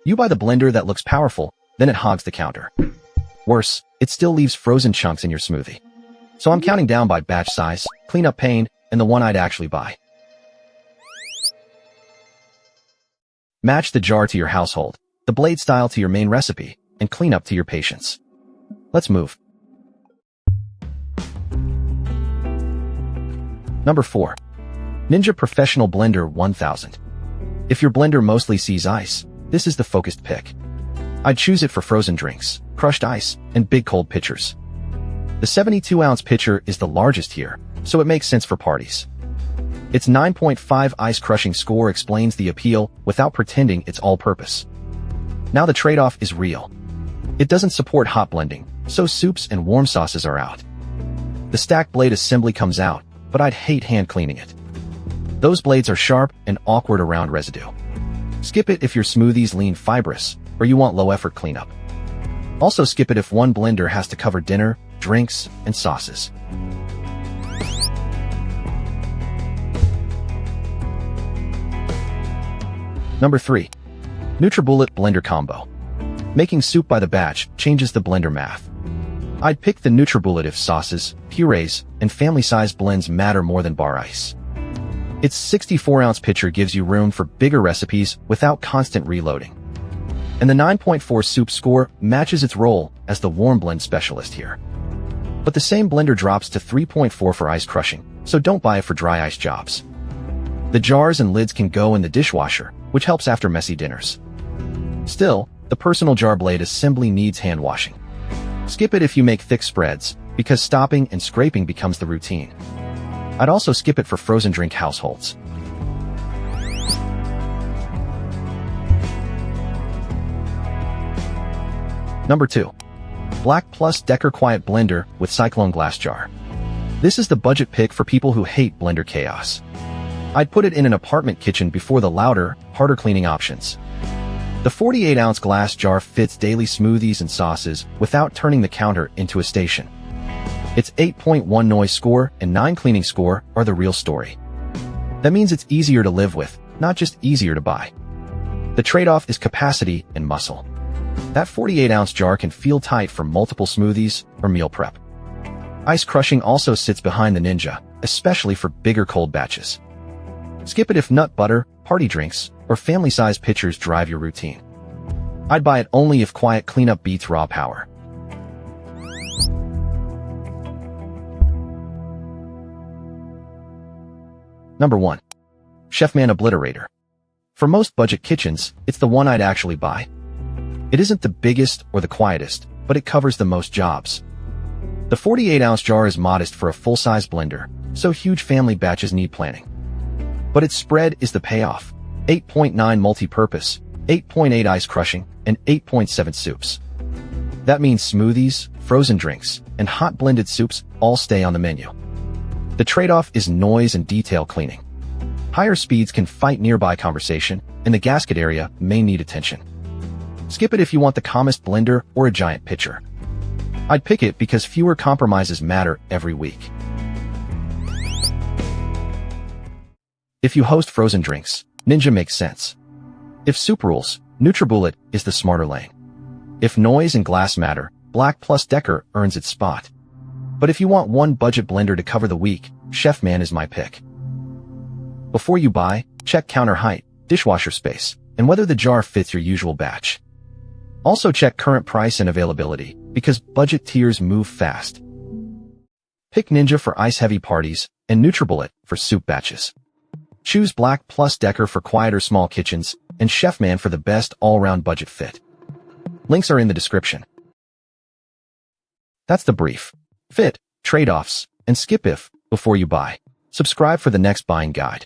You buy the blender that looks powerful, then it hogs the counter. Worse, it still leaves frozen chunks in your smoothie. So I'm counting down by batch size, cleanup pain, and the one I'd actually buy. Match the jar to your household, the blade style to your main recipe, and cleanup to your patience. Let's move. Number 4. Ninja Professional Blender 1000. If your blender mostly sees ice, this is the focused pick. I'd choose it for frozen drinks, crushed ice, and big cold pitchers. The 72-ounce pitcher is the largest here, so it makes sense for parties. Its 9.5 ice crushing score explains the appeal without pretending it's all-purpose. Now the trade-off is real. It doesn't support hot blending, so soups and warm sauces are out. The stack blade assembly comes out, but I'd hate hand cleaning it. Those blades are sharp and awkward around residue. Skip it if your smoothies lean fibrous, or you want low-effort cleanup. Also skip it if one blender has to cover dinner, drinks, and sauces. Number 3. nutribullet Blender Combo. Making soup by the batch changes the blender math. I'd pick the nutribullet if sauces, purees, and family-sized blends matter more than bar ice. Its 64-ounce pitcher gives you room for bigger recipes without constant reloading. And the 9.4 soup score matches its role as the warm blend specialist here. But the same blender drops to 3.4 for ice crushing, so don't buy it for dry ice jobs. The jars and lids can go in the dishwasher, which helps after messy dinners. Still, the personal jar blade assembly needs hand washing. Skip it if you make thick spreads, because stopping and scraping becomes the routine. I'd also skip it for frozen drink households. Number 2. Black+Decker Quiet Blender with Cyclone Glass Jar. This is the budget pick for people who hate blender chaos. I'd put it in an apartment kitchen before the louder, harder cleaning options. The 48-ounce glass jar fits daily smoothies and sauces without turning the counter into a station. Its 8.1 noise score and 9 cleaning score are the real story. That means it's easier to live with, not just easier to buy. The trade-off is capacity and muscle. That 48-ounce jar can feel tight for multiple smoothies or meal prep. Ice crushing also sits behind the Ninja, especially for bigger cold batches. Skip it if nut butter, party drinks, or family-sized pitchers drive your routine. I'd buy it only if quiet cleanup beats raw power. Number 1. Chefman Obliterator. For most budget kitchens, it's the one I'd actually buy. It isn't the biggest or the quietest, but it covers the most jobs. The 48-ounce jar is modest for a full-size blender, so huge family batches need planning. But its spread is the payoff. 8.9 multi-purpose, 8.8 ice crushing, and 8.7 soups. That means smoothies, frozen drinks, and hot blended soups all stay on the menu. The trade-off is noise and detail cleaning. Higher speeds can fight nearby conversation, and the gasket area may need attention. Skip it if you want the calmest blender or a giant pitcher. I'd pick it because fewer compromises matter every week. If you host frozen drinks, Ninja makes sense. If soup rules, nutribullet is the smarter lane. If noise and glass matter, Black+Decker earns its spot. But if you want one budget blender to cover the week, Chefman is my pick. Before you buy, check counter height, dishwasher space, and whether the jar fits your usual batch. Also check current price and availability, because budget tiers move fast. Pick Ninja for ice-heavy parties, and nutribullet for soup batches. Choose Black+Decker for quieter small kitchens, and Chefman for the best all-round budget fit. Links are in the description. That's the brief. Fit, trade-offs, and skip if before you buy. Subscribe for the next buying guide.